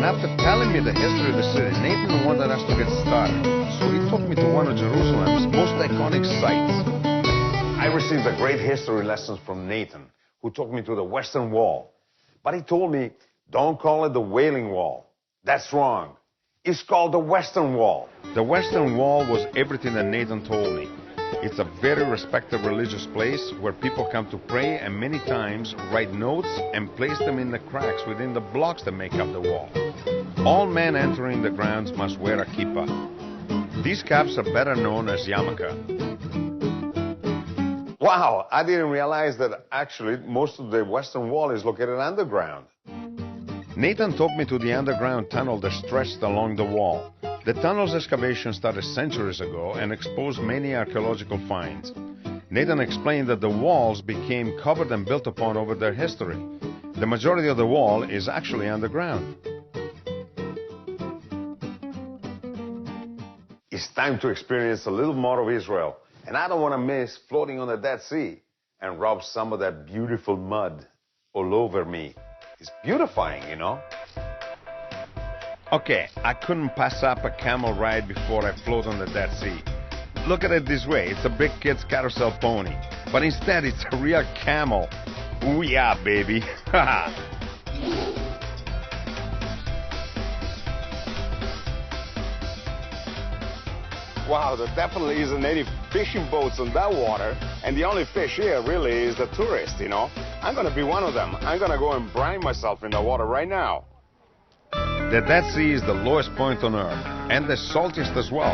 after telling me the history of the city, Nathan wanted us to get started. So he took me to one of Jerusalem's most iconic sites. I received a great history lessons from Nathan, who took me to the Western Wall. But he told me, don't call it the Wailing Wall. That's wrong. It's called the Western Wall. The Western Wall was everything that Nathan told me. It's a very respected religious place where people come to pray and many times write notes and place them in the cracks within the blocks that make up the wall. All men entering the grounds must wear a kippah. These caps are better known as yarmulke. Wow, I didn't realize that actually most of the Western Wall is located underground. Nathan took me to the underground tunnel that stretched along the wall. The tunnel's excavation started centuries ago and exposed many archaeological finds. Nathan explained that the walls became covered and built upon over their history. The majority of the wall is actually underground. It's time to experience a little more of Israel. And I don't want to miss floating on the Dead Sea and rub some of that beautiful mud all over me. It's beautifying, you know? Okay, I couldn't pass up a camel ride before I float on the Dead Sea. Look at it this way, it's a big kid's carousel pony. But instead, it's a real camel. Ooh yeah, baby. Wow, there definitely is a native fishing boats on that water. And the only fish here really is the tourist, you know? I'm gonna be one of them. I'm gonna go and brine myself in the water right now. The Dead Sea is the lowest point on Earth, and the saltiest as well.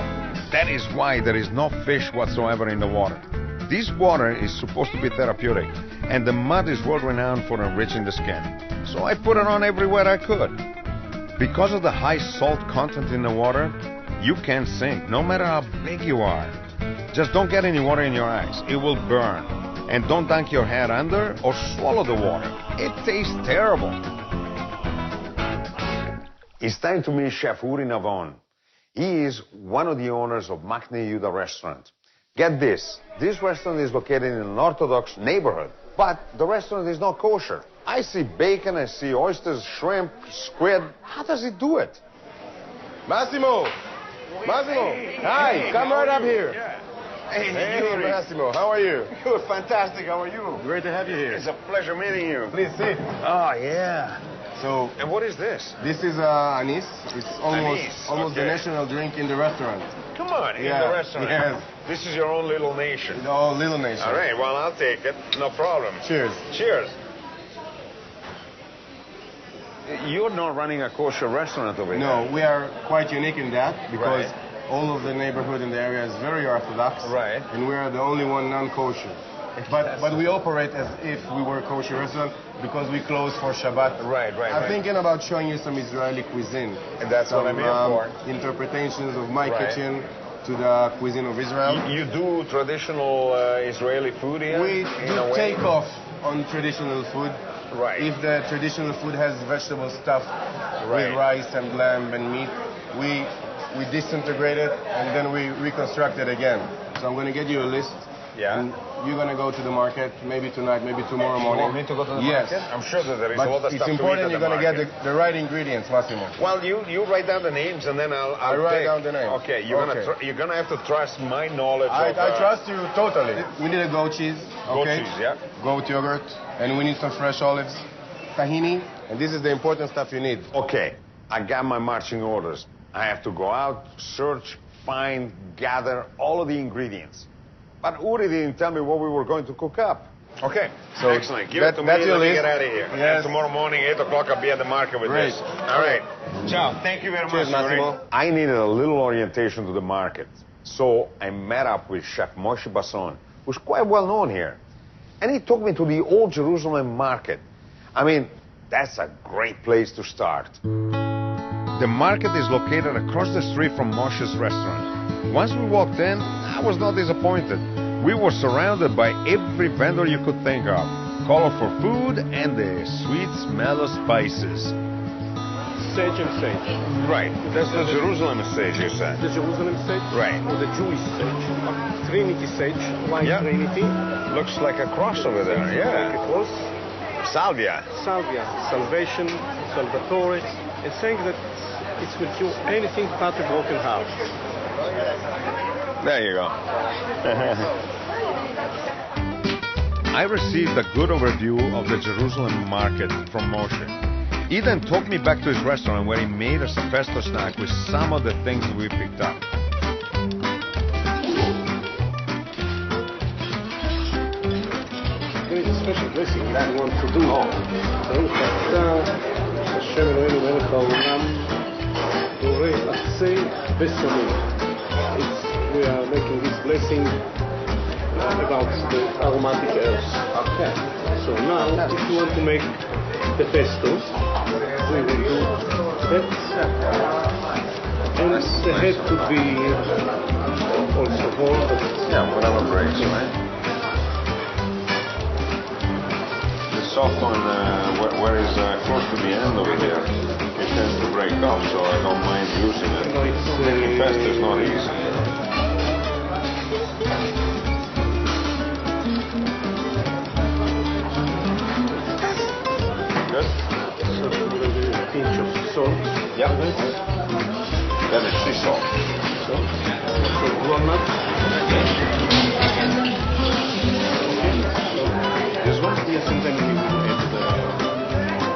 That is why there is no fish whatsoever in the water. This water is supposed to be therapeutic, and the mud is world-renowned for enriching the skin. So I put it on everywhere I could. Because of the high salt content in the water, you can't sink, no matter how big you are. Just don't get any water in your eyes, it will burn. And don't dunk your head under or swallow the water. It tastes terrible. It's time to meet Chef Uri Navon. He is one of the owners of Machne Yehuda restaurant. Get this restaurant is located in an Orthodox neighborhood, but the restaurant is not kosher. I see bacon, I see oysters, shrimp, squid. How does he do it? Massimo! Massimo! Hi, come right up here. Yeah. Hey, Massimo, how are you? You're fantastic, how are you? Great to have you here. It's a pleasure meeting you. Please sit. Oh, yeah. So, And what is this? this is anise. It's almost Anise, the okay. national drink in the restaurant. Come on, in Yeah, the restaurant. yes. This is your own little nation. The whole little nation. All right, well, I'll take it. No problem. Cheers. Cheers. You're not running a kosher restaurant over here. No, we are quite unique in that because Right. all of the neighborhood in the area is very Orthodox. Right. And we are the only one non-kosher. But we operate as if we were a kosher restaurant because we close for Shabbat. Right. I'm thinking about showing you some Israeli cuisine. And that's what I'm here for. Interpretations of my Right. kitchen to the cuisine of Israel. You do traditional Israeli food here? We in a do way? take off on traditional food. Right. If the traditional food has vegetable stuff Right. with rice and lamb and meat, we disintegrate it and then we reconstruct it again. So I'm going to get you a list. Yeah. And you're going to go to the market, maybe tonight, maybe tomorrow You morning. want me to go to the Yes. market? I'm sure that there is But a lot of it's stuff to eat important at you're the going to get market. the right ingredients, Massimo. Well, you write down the names and then I'll write take. down the names. Okay, you're gonna have to trust my knowledge. I of, trust you totally. We need a goat cheese, goat okay? cheese, yeah. Goat yogurt, and we need some fresh olives, tahini, and this is the important stuff you need. Okay, I got my marching orders. I have to go out, search, find, gather all of the ingredients. But Uri didn't tell me what we were going to cook up. Okay, So excellent. Give it to me that's and your let me list. get out of here. Yes. And tomorrow morning, 8 o'clock, I'll be at the market with Great. this. All right. Ciao. Thank you very Cheers, much, Uri. Massimo. I needed a little orientation to the market. So I met up with Chef Moshe Basson, who's quite well known here. And he took me to the old Jerusalem market. I mean, that's a great place to start. The market is located across the street from Moshe's restaurant. Once we walked in, I was not disappointed. We were surrounded by every vendor you could think of. Colorful food and the sweet smell of spices. Sage and sage. Right. That's the Jerusalem sage, you said. The Jerusalem sage. Right. Or the Jewish sage. Trinity sage. White Yeah. Trinity. Looks like a cross over there, Like yeah. a cross. Salvia. Salvia. Salvation. Salvatore. and saying that it will cure anything but a broken heart. There you go. I received a good overview of the Jerusalem market from Moshe. He then took me back to his restaurant where he made us a pesto snack with some of the things we picked up. There is a special dressing that I want to do. השם אלוהינו מלך העולם בורא עצי ושמים. We are making this blessing about the aromatic herbs. Okay. So now, if you want to make the pesto, we will do that. And the head could be also whole. Yeah, whatever breaks, right? The soft one, where is close to the end over here, it tends to break off, so I don't mind using it. No, Making pesto is not easy. Good? So we will do a pinch of salt. Yep. That is sea salt. So walnut. This one? Yes, and then we will add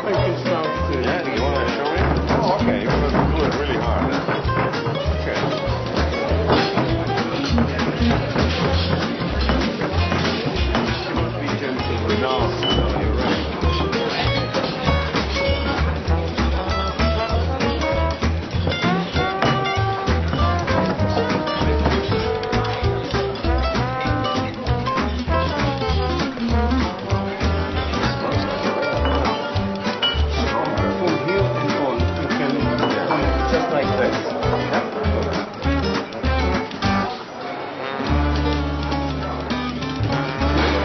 I can start. Yeah, you want to show me? Oh, okay. You're going to do it really hard. Okay. Be gentle. No, you're right. From here and on, you can just like that.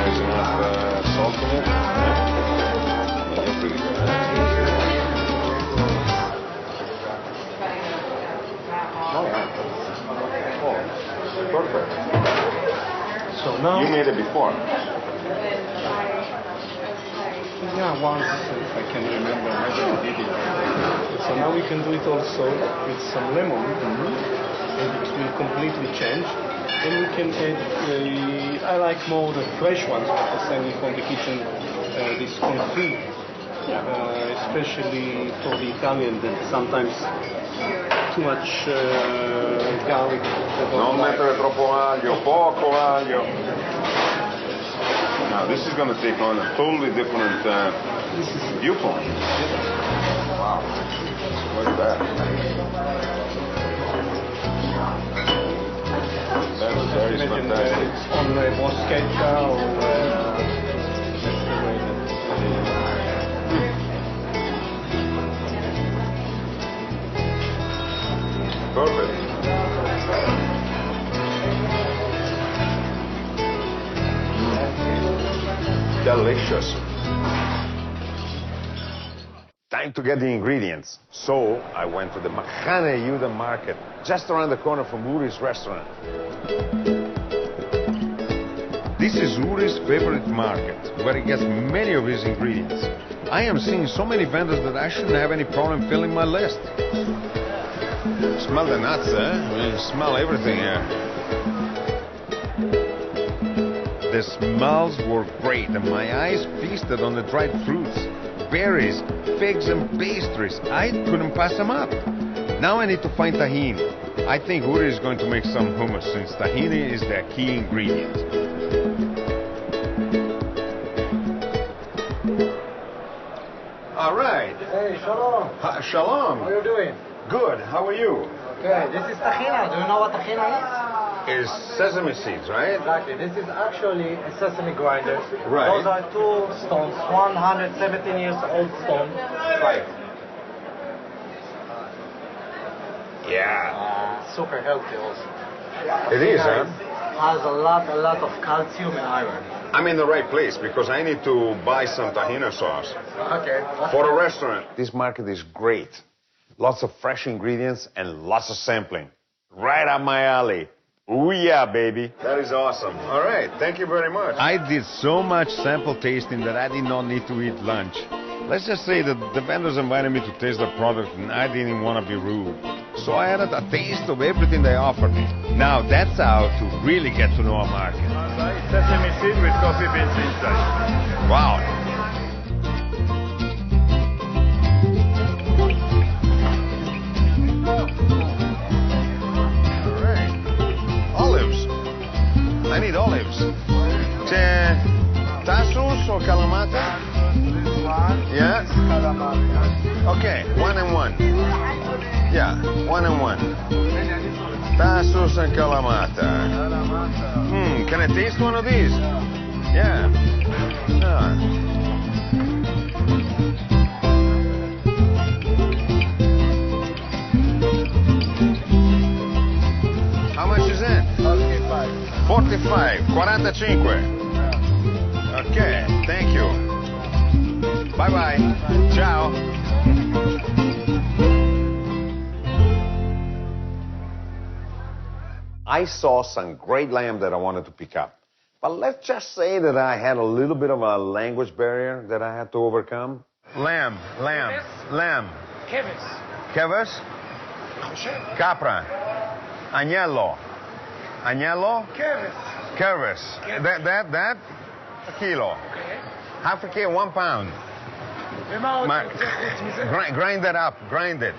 There's enough salt in it. Yeah, pretty good. Oh, perfect. So now, You made it before. yeah, once if I can remember, maybe I did it. So now we can do it also with some lemon, and it will completely change. And we can add, I like more the fresh ones, but the same from the kitchen, this confit, especially for the Italian, that sometimes too much garlic. they don't Non like. mettere troppo aglio, poco aglio. Now this is going to take on a totally different viewpoint. Wow. Look at that. That is Imagine fantastic. it's on bruschetta or that's the way that Perfect. Delicious. Time to get the ingredients. So I went to the Machane Yehuda market, just around the corner from Uri's restaurant. This is Uri's favorite market, where he gets many of his ingredients. I am seeing so many vendors that I shouldn't have any problem filling my list. Smell the nuts, eh? We smell everything here. The smells were great, and my eyes feasted on the dried fruits, berries, figs, and pastries. I couldn't pass them up. Now I need to find tahini. I think Uri is going to make some hummus, since tahini is the key ingredient. All right. Hey, shalom. Shalom. How are you doing? Good. How are you? Okay, this is tahina. Do you know what tahina Is sesame seeds, is? right? Exactly. This is actually a sesame grinder. Right. Those are two stones, 117 years old stone. Right. Yeah. Super healthy also. It is, huh? Has a lot of calcium and iron. I'm in the right place because I need to buy some tahina sauce Okay. for a restaurant. This market is great. Lots of fresh ingredients and lots of sampling. Right up my alley. Ooh yeah, baby. That is awesome. All right, thank you very much. I did so much sample tasting that I did not need to eat lunch. Let's just say that the vendors invited me to taste the product and I didn't want to be rude. So I had a taste of everything they offered me. Now that's how to really get to know a market. Sesame seed with coffee beans inside. Wow. All right. Olives. I need olives. Tassos or calamata? This one. Yeah? Calamari. Okay, 1 and 1. Yeah, 1 and 1. Tassos and calamata. Can I taste one of these? Yeah. How much is it? 45. 45. 45. Okay, thank you. Bye-bye. Ciao. I saw some great lamb that I wanted to pick up. But let's just say that I had a little bit of a language barrier that I had to overcome. Lamb. Keves? Capra. Agnello. Keves. That? A kilo. Okay. Half a kilo, 1 pound. Grind that up. Grind it.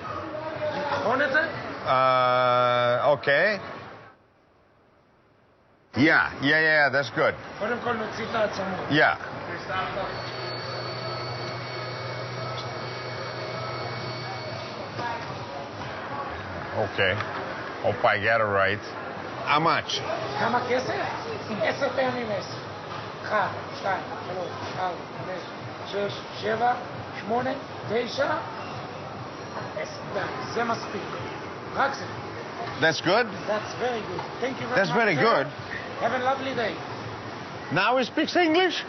Okay. Yeah, that's good. Yeah. Okay. Hope I get it right. How much? כמה כסף? 10 פעמים 10. 1, 2, 3, 4, 5, 6, 7, 8, 9, 10. זה מספיק. רק זה. That's good? That's very good. Thank you very much. That's very good. Have a lovely day. Now he speaks English?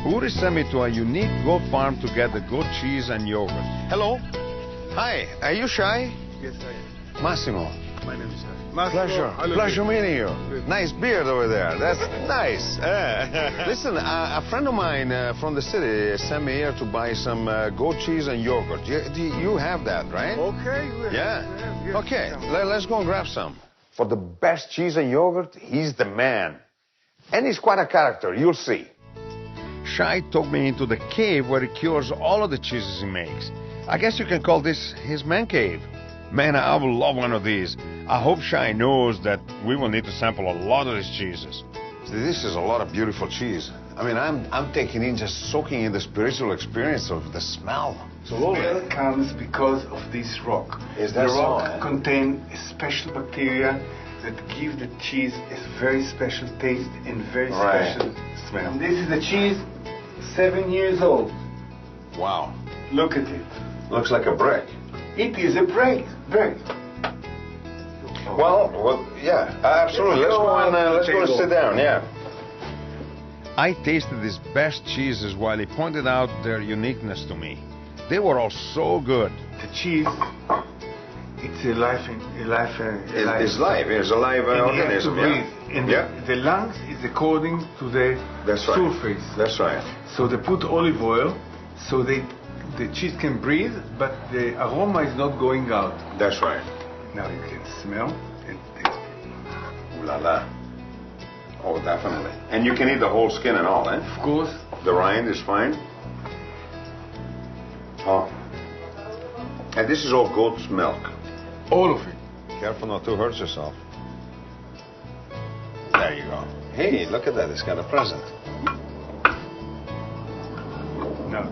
Uri sent me to a unique goat farm to get the goat cheese and yogurt. Hello. Hi. Are you Shy? Yes, I am. Massimo. My name is Shai. Pleasure meeting you. Nice beard over there. That's nice. Listen, a friend of mine from the city sent me here to buy some goat cheese and yogurt. You have that, right? Okay. Yeah? Yes. Okay, let's go and grab some. For the best cheese and yogurt, he's the man. And he's quite a character, you'll see. Shai took me into the cave where he cures all of the cheeses he makes. I guess you can call this his man cave. Man, I will love one of these. I hope Shai knows that we will need to sample a lot of these cheeses. See, this is a lot of beautiful cheese. I mean, I'm taking in, just soaking in the spiritual experience of the smell. The smell comes because of this rock. Is that the rock so? contains a special bacteria that give the cheese a very special taste and very special smell. And this is a cheese 7 years old. Wow. Look at it. Looks like a brick. It is a break. Well, yeah, absolutely. Let's go and sit down, yeah. I tasted these best cheeses while he pointed out their uniqueness to me. They were all so good. The cheese, it's a life. It's live. It's a live organism. Yeah. And the lungs is according to the surface. That's right. So they put olive oil, so the cheese can breathe, but the aroma is not going out. That's right. Now you can smell and taste. Ooh la la. Oh, definitely. And you can eat the whole skin and all, eh? Of course. The rind is fine. Oh. And this is all goat's milk. All of it. Careful not to hurt yourself. There you go. Hey, look at that. It's got a present. No.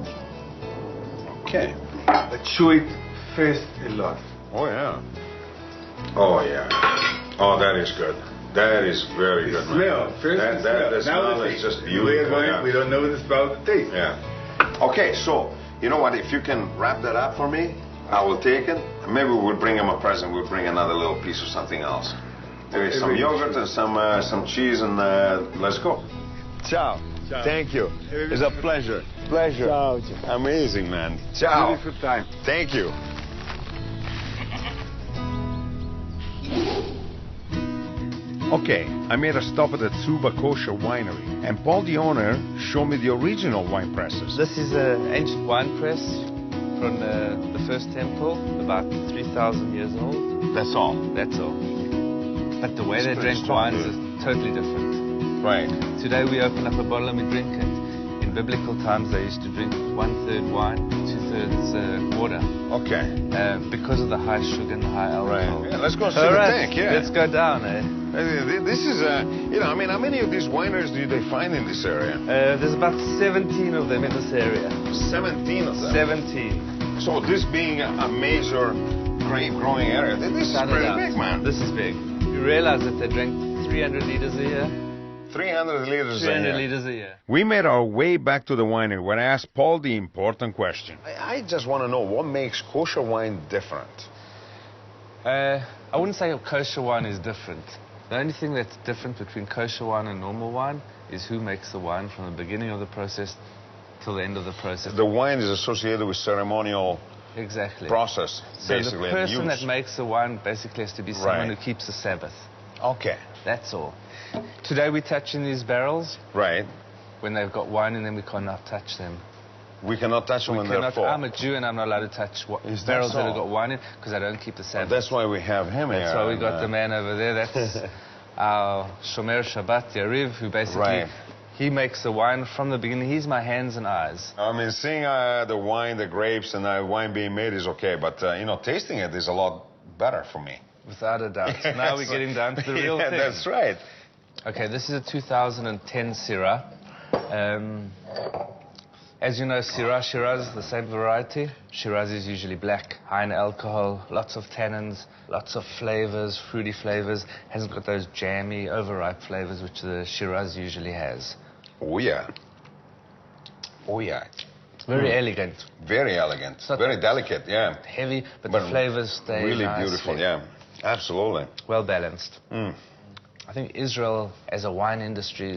Okay. But chew it fast a lot. Oh, yeah. Oh, yeah. Oh, that is good. That is very good. Smell. First the smell is just beautiful. Yeah. We don't know the smell, the taste. Yeah. Okay, so, you know what? If you can wrap that up for me, I will take it. Maybe we'll bring him a present. We'll bring another little piece of something else. Maybe some yogurt and some cheese, and let's go. Ciao. Ciao. Thank you. It's a pleasure. Ciao. Amazing, man. Ciao. Beautiful time. Thank you. Okay, I made a stop at the Tzuba Kosher Winery, and Paul, the owner, showed me the original wine presses. This is an ancient wine press from the first temple, about 3,000 years old. That's all. That's all. But the way they drank wines is totally different. Right. Today we open up a bottle and we drink it. In biblical times they used to drink 1/3 wine, 2/3 water. Okay. Because of the high sugar and the high alcohol. Yeah, let's go see All the right, tank, yeah. let's go down, eh? This is, you know, I mean, how many of these wineries do they find in this area? There's about 17 of them in this area. 17 of them? 17. So this being a major grape growing area, this is pretty big, man. This is big. You realize that they drank 300 liters a year? 300 liters a year. 300 liters a year. We made our way back to the winery when I asked Paul the important question. I just want to know what makes kosher wine different. I wouldn't say kosher wine is different. The only thing that's different between kosher wine and normal wine is who makes the wine from the beginning of the process till the end of the process. The wine is associated with ceremonial process, so basically. The person that makes the wine basically has to be someone who keeps the Sabbath. Okay. That's all. Today we touch in these barrels. Right. When they've got wine in them, we cannot touch them. We cannot touch them when they're full. I'm a Jew and I'm not allowed to touch barrels that have got wine in because I don't keep the Sabbath. That's why we have him here. That's why we got the man over there. That's our Shomer Shabbat Yariv, who basically he makes the wine from the beginning. He's my hands and eyes. I mean, seeing the wine, the grapes, and the wine being made is okay, but you know, tasting it is a lot better for me. Without a doubt. Now we're getting down to the real thing. That's right. Okay, this is a 2010 Syrah. As you know, Syrah, Shiraz is the same variety. Shiraz is usually black, high in alcohol, lots of tannins, lots of flavors, fruity flavors. Hasn't got those jammy, overripe flavors which the Shiraz usually has. Oh, yeah. Oh, yeah. It's very elegant. Very elegant. Very delicate, yeah. Heavy, but the flavors stay really nicely. Beautiful, yeah. Absolutely. Well balanced. I think Israel, as a wine industry,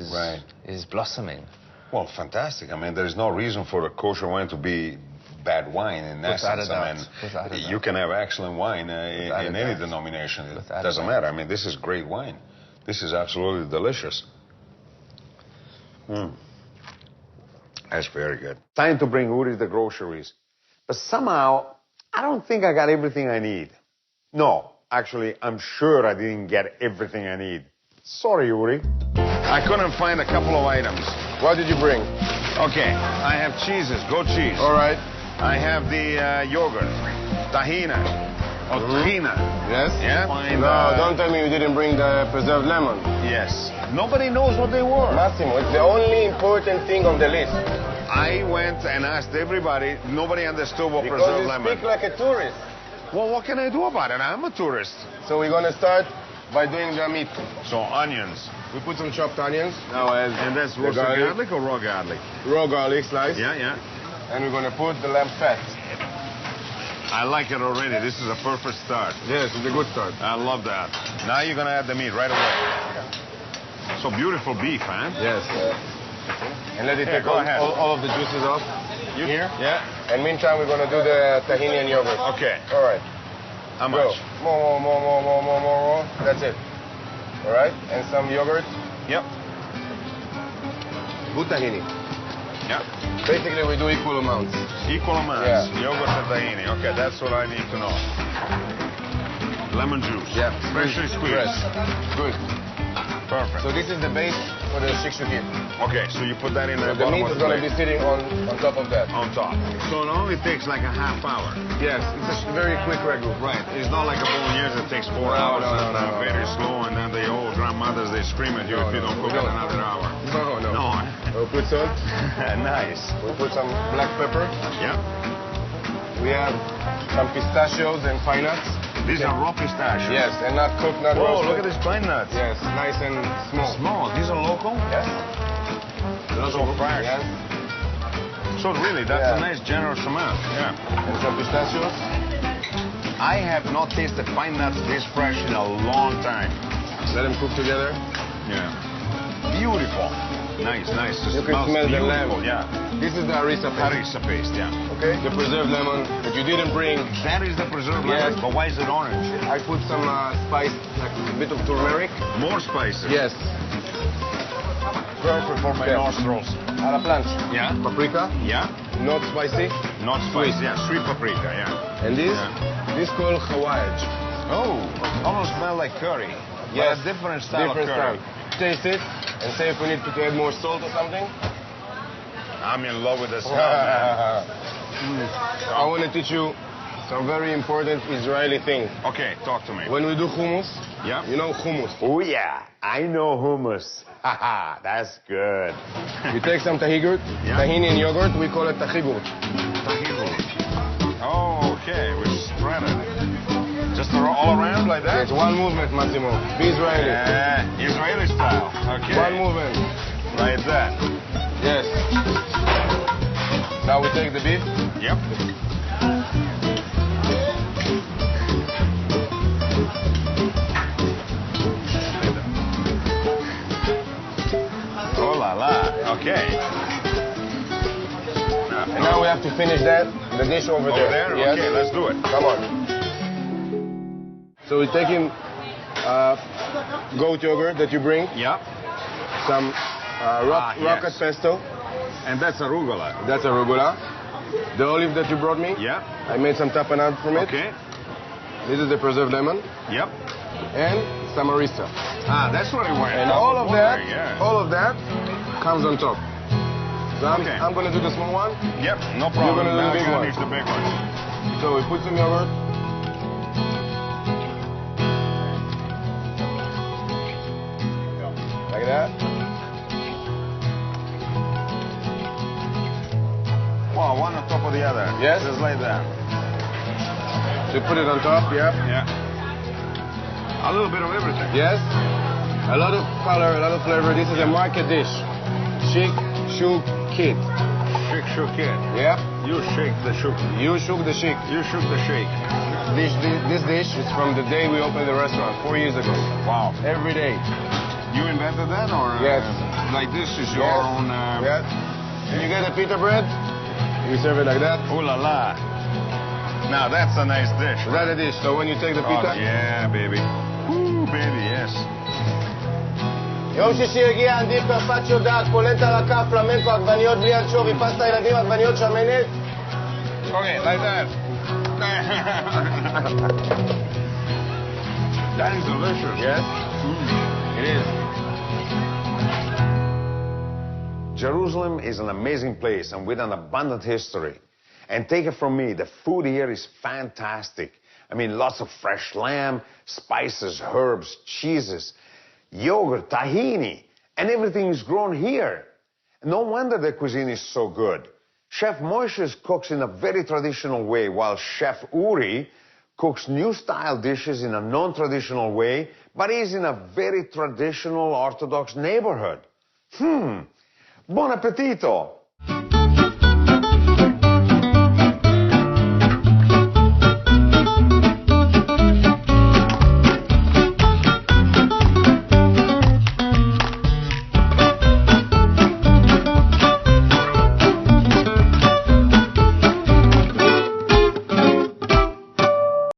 is blossoming. Well, fantastic. I mean, there's no reason for a kosher wine to be bad wine in essence. I mean, you can have excellent wine in any denomination. It doesn't matter. I mean, this is great wine. This is absolutely delicious. That's very good. Time to bring Uri the groceries. But somehow, I don't think I got everything I need. No, actually, I'm sure I didn't get everything I need. Sorry, Uri. I couldn't find a couple of items. What did you bring? Okay, I have cheeses, goat cheese. All right. I have the yogurt, tahini, or tahina. Yes? Yeah? No, don't tell me you didn't bring the preserved lemon. Yes. Nobody knows what they were. Massimo, it's the only important thing on the list. I went and asked everybody. Nobody understood what preserved lemon. Because you speak like a tourist. Well, what can I do about it? I'm a tourist. So we're going to start by doing the meat. So onions. We put some chopped onions. And that's roasted garlic or raw garlic? Raw garlic slice. Yeah, yeah. And we're going to put the lamb fat. I like it already. This is a perfect start. Yes, it's a good start. I love that. Now you're going to add the meat right away. So beautiful beef, huh? Yes. And let it take all of the juices off. Here? Yeah. And meantime, we're going to do the tahini and yogurt. Okay. All right. How much? More. That's it. All right. And some yogurt. Yep. Good tahini. Yeah. Basically, we do equal amounts. Equal amounts. Yeah. Yogurt and tahini. Okay, that's what I need to know. Lemon juice. Yeah. Freshly squeezed. Fresh. Good. Perfect. So this is the base for the Shik Shuk. Okay, so you put that in the bottom of the plate. The meat is going to be sitting on top of that. On top. So it only takes like a half hour. Yes, it's a very quick ragu. Right. It's not like a bolognese that takes 4 hours and very slow, and then the old grandmothers, they scream at you if you don't cook it another hour. No. We'll put salt. Nice. We'll put some black pepper. Yeah. We have some pistachios and pine nuts. These are raw pistachios. Yes, and not cooked, not roasted. Oh, look at these pine nuts. Yes, nice and small. Small. These are local? Yes. Those are fresh. Yes. So really, that's a nice generous amount. Yeah. And some pistachios. I have not tasted pine nuts this fresh in a long time. Let them cook together. Yeah. Beautiful. Nice, nice. You can smell the lamb. Yeah. This is the harissa paste. Harissa paste, yeah. Okay. The preserved lemon that you didn't bring. That is the preserved lemon, but why is it orange? I put some spice, like a bit of turmeric. More spices? Yes. Perfect for my nostrils. À la planche. Yeah. Paprika. Yeah. Not spicy. Not spicy, yeah. Sweet paprika, yeah. And this called hawaj. Oh, almost smell like curry. Yes. But a different style of curry. Taste it and say if we need to add more salt or something. I'm in love with the smell, man. I want to teach you some very important Israeli thing. Okay, talk to me. When we do hummus, yeah, you know hummus. Oh yeah, I know hummus. Haha, that's good. You take some tahini and yogurt, we call it tahigurt. Oh, okay, we spread it. Just all around like that? It's one movement, Massimo. Be Israeli. Yeah, Israeli style. Okay. One movement. Like that. Yes. Now we take the beef. Yep. Oh la la. Okay. And now we have to finish that, the dish over there. Yes. Okay, let's do it. Come on. So we're taking goat yogurt that you bring. Yep. Some rocket pesto. And that's arugula. That's arugula. The olive that you brought me. Yep. I made some tapenade from it. Okay. This is the preserved lemon. Yep. And some harissa. Ah, that's what it went. And all of that comes on top. So I'm going to do the small one. Yep, no problem. You're going to do the big one. The big one. So we put some yogurt. Like that. Wow, one on top of the other. Yes. Just like that. So you put it on top, yeah. Yeah. A little bit of everything. Yes. A lot of color, a lot of flavor. This is a market dish. Shik Shuk Kit. Shik Shuk Kit. Yeah. You shake the shuk. You shook the shik. You shook the shake. This dish is from the day we opened the restaurant 4 years ago. Wow. Every day. You invented that, or yes? Like this is your own. Yes. And you get a pita bread. You serve it like that. Ooh la la. Now that's a nice dish. That's a dish. So when you take the pita. Yeah, baby. Woo, baby, yes. יום שישי הגיע, ענדי קרפצ'יו דק, פולנטה רכה, פלמנקו, עגבניות בלי אנצ'ובי, פסטה ילדים, עגבניות שמנת. Okay, like that. That is delicious. Yes? It is. Jerusalem is an amazing place and with an abundant history. And take it from me, the food here is fantastic. I mean, lots of fresh lamb, spices, herbs, cheeses, yogurt, tahini, and everything is grown here. No wonder the cuisine is so good. Chef Moshe cooks in a very traditional way, while Chef Uri cooks new-style dishes in a non-traditional way, but he's in a very traditional Orthodox neighborhood. Buon appetito!